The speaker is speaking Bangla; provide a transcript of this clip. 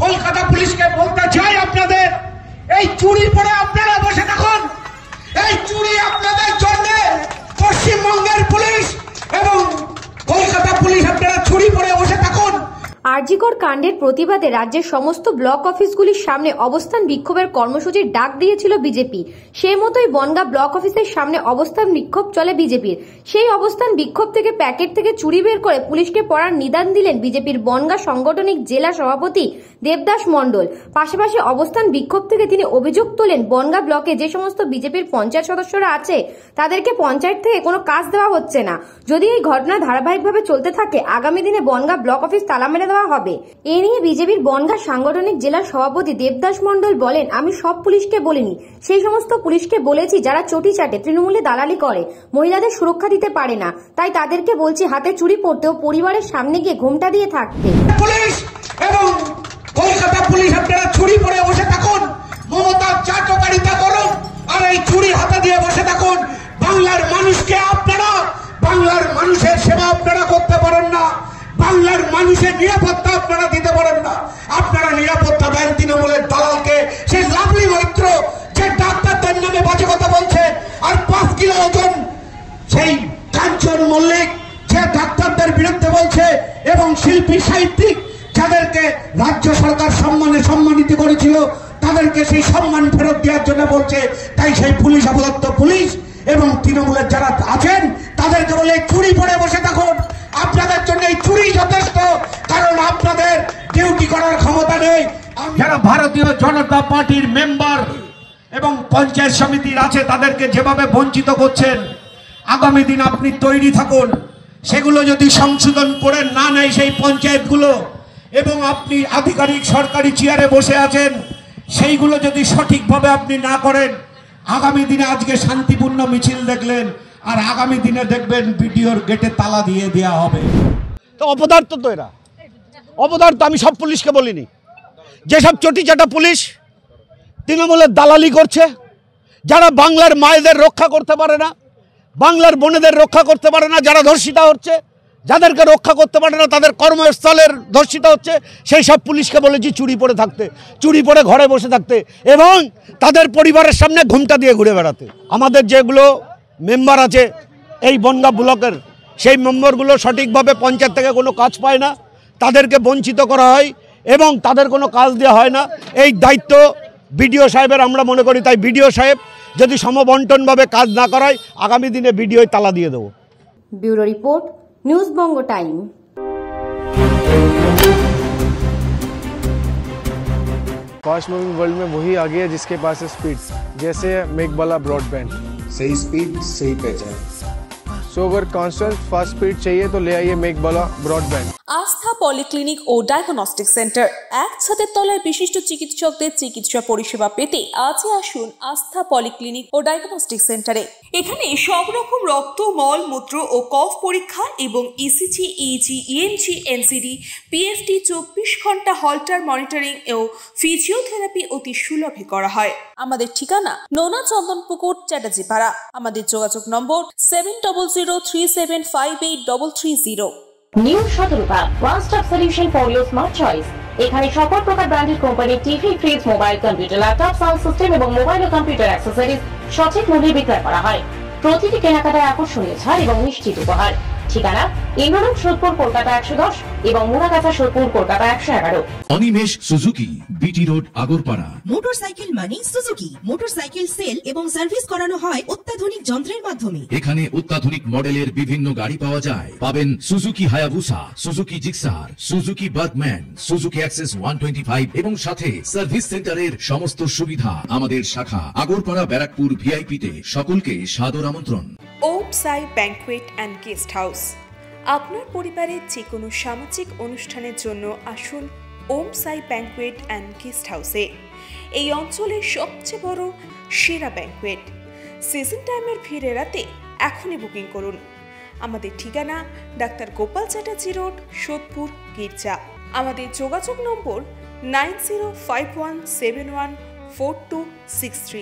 কলকাতা পুলিশকে বলতে চাই, আপনাদের এই চুরি পরে আপনারা বসে থাকুন। এই চুরি আপনাদের জন্য পশ্চিমবঙ্গের পুলিশ এবং কলকাতা পুলিশ, আপনারা চুরি পরে বসে থাকুন। আরজিকর কাণ্ডের প্রতিবাদে রাজ্যের সমস্ত ব্লক অফিসগুলির সামনে অবস্থান বিক্ষোভের কর্মসূচির ডাক দিয়েছিল বিজেপি। সেই মতোই বনগাঁ ব্লক অফিসের সামনে অবস্থান বিক্ষোভ চলে বিজেপির। সেই অবস্থান বিক্ষোভ থেকে প্যাকেট থেকে চুরি বের করে পুলিশকে পড়ার নিদান দিলেন বিজেপির বনগাঁ সাংগঠনিক জেলা সভাপতি দেবদাস মণ্ডল। পাশাপাশি অবস্থান বিক্ষোভ থেকে তিনি অভিযোগ তোলেন, বনগাঁ ব্লকে যে সমস্ত বিজেপির পঞ্চায়েত সদস্যরা আছে তাদেরকে পঞ্চায়েত থেকে কোনো কাজ দেওয়া হচ্ছে না। যদি এই ঘটনা ধারাবাহিকভাবে চলতে থাকে, আগামী দিনে বনগাঁ ব্লক অফিস তালা মেরে দেওয়া হবে। এ নিয়ে বিজেপির বনগাঁ সাংগঠনিক জেলা সভাপতি দেবদাস মণ্ডল বলেন, আমি সব পুলিশকে বলিনি, সেই সমস্ত পুলিশকে বলেছি যারা চটি চাটে, তৃণমূলে দালালি করে, মহিলাদের সুরক্ষা দিতে পারে না, তাই তাদেরকে বলছি হাতে চুরি পড়তেও পরিবারের সামনে গিয়ে ঘোমটা দিয়ে থাকতে। পুলিশ এবং কলকাতা পুলিশ, আপনারা চুরি পরে বসে থাকুন, মমতার চাটকারিতা করুন আর এই চুরি হাতে দিয়ে বসে থাকুন। বাংলার মানুষকে আপনারা, বাংলার মানুষের সেবা আপনারা করতে পারেন না, বাংলার মানুষের নিরাপত্তা আপনারা দিতে পারেন না। আপনারা নিরাপত্তা দেন তৃণমূলের দালালকে, সেই লাভলি মৈত্র যে ডাক্তারদের নামে বাজে কথা বলছে, আর 5 কিলো ওজন সেই কাঞ্চন মল্লিক যে ডাক্তারদের বিরুদ্ধে বলছে, এবং শিল্পী সাহিত্যিক যাদেরকে রাজ্য সরকার সম্মানিত করেছিল তাদেরকে সেই সম্মান ফেরত দেওয়ার জন্য বলছে। তাই সেই পুলিশ অবদত্ত পুলিশ এবং তৃণমূলের যারা আছেন তাদেরকে বলে চুরি পরে বসে থাকুন। আপনাদের জন্য এই চুরি যথেষ্ট, কারণ আপনাদের ডিউটি করার ক্ষমতা নেই। যারা ভারতীয় জনতা পার্টির মেম্বার এবং পঞ্চায়েত সমিতির আছে তাদেরকে যেভাবে বঞ্চিত করছেন, আগামী দিন আপনি তৈরি থাকুন। সেগুলো যদি সংশোধন করে না নেয় সেই পঞ্চায়েতগুলো, এবং আপনি আধিকারিক সরকারি চেয়ারে বসে আছেন, সেইগুলো যদি সঠিকভাবে আপনি না করেন, আগামী দিনে আজকে শান্তিপূর্ণ মিছিল দেখলেন, আর আগামী দিনে দেখবেন বিডিওর গেটে তালা দিয়ে দেওয়া হবে। তো অপদার্থ তো এরা, অপদার্থ। আমি সব পুলিশকে বলিনি, যেসব চটিচাটা পুলিশ তৃণমূলের দালালি করছে, যারা বাংলার মায়েদের রক্ষা করতে পারে না, বাংলার বোনেদের রক্ষা করতে পারে না, যারা ধর্ষিতা হচ্ছে, যাদেরকে রক্ষা করতে পারে না তাদের কর্মস্থলের ধর্ষিতা হচ্ছে, সেই সব পুলিশকে বলেছি চুরি পরে থাকতে, চুরি পরে ঘরে বসে থাকতে, এবং তাদের পরিবারের সামনে ঘুমটা দিয়ে ঘুরে বেড়াতে। আমাদের যেগুলো মেম্বার আছে এই বনগাঁ ব্লকের, সেই মেম্বারগুলো সঠিকভাবে পঞ্চায়েত থেকে কোনো কাজ পায় না, তাদেরকে বঞ্চিত করা হয় এবং তাদের কোনো কাজ দেওয়া হয় না। এই দায়িত্ব বিডিও সাহেবের আমরা মনে করি। তাই বিডিও সাহেব যদি সমবন্টনভাবে কাজ না করায়, আগামী দিনে বিডিও তালা দিয়ে দেবো। ব্যুরো রিপোর্ট, নিউজ বঙ্গ টাইম। फास्ट मूविंग वर्ल्ड में वही आ गया जिसके पास है स्पीड, जैसे मेघबाला ब्रॉडबैंड। सही स्पीड सही पहचान। सो अगर कांस्टेंट फास्ट स्पीड चाहिए तो ले आइए मेघबाला ब्रॉडबैंड। আস্থা পলিক্লিনিক ও ডায়াগনস্টিক সেন্টার, এক ছাদের তলায় বিশিষ্ট চিকিৎসকদের চিকিৎসা পরিষেবা পেতে আজই আসুন আস্থা পলিক্লিনিক ও ডায়াগনস্টিক সেন্টারে। এখানে সব রকম রক্ত, মল, মূত্র ও কফ পরীক্ষা এবং ECG, easy, ENG, NCD, PFT 24 ঘন্টা হল্টার মনিটরিং ও ফিজিওথেরাপি অতি সুলভে করা হয়। আমাদের ঠিকানা নোনা চন্দনপুকুর, চ্যাটার্জিপাড়া। আমাদের যোগাযোগ নম্বর 7003758330। New Shatarupa, one stop solution for your smart choice. এখানে সকল প্রকার ব্র্যান্ডেড কোম্পানির TV, fridge, mobile, computer, laptop, sound system এবং মোবাইল ও কম্পিউটার অ্যাক্সেসরিজ সঠিক মূল্যে বিক্রয় করা হয়। প্রতিটি কেনাকাটায় আকর্ষণীয় ছাড় এবং নিশ্চিত উপহার। ঠিকানা ইন্দ্রনগর, সোদপুর, কলকাতা 110 এবং Muragachha, Sodepur, Kolkata 111। Animesh Suzuki, BT road, Agarpara. Motorcycle মানে সুজুকি। মোটরসাইকেল সেল এবং সার্ভিস করানো হয় অত্যাধুনিক যন্ত্রের মাধ্যমে। এখানে অত্যাধুনিক মডেলের বিভিন্ন গাড়ি পাওয়া যায়। পাবেন Suzuki Hayabusa, Suzuki Gixxer, Suzuki Bergman, Suzuki access 125 এবং সাথে সার্ভিস সেন্টারের সমস্ত সুবিধা। আমাদের শাখা আগরপাড়া, ব্যারাকপুর ভিআইপি তে। সকলকে সাদর আমন্ত্রণ। ওম সাই ব্যাংকুয়েট অ্যান্ড গেস্ট হাউস। আপনার পরিবারের যে কোনো সামাজিক অনুষ্ঠানের জন্য আসুন ওম সাই ব্যাংকুয়েট অ্যান্ড গেস্ট হাউসে। এই অঞ্চলের সবচেয়ে বড় সেরা ব্যাংকুয়েট। সিজন টাইমের ভিড় এড়াতে এখনই বুকিং করুন। আমাদের ঠিকানা ডাক্তার গোপাল চ্যাটার্জি রোড, সোদপুর, গির্জা। আমাদের যোগাযোগ নম্বর 9051714263।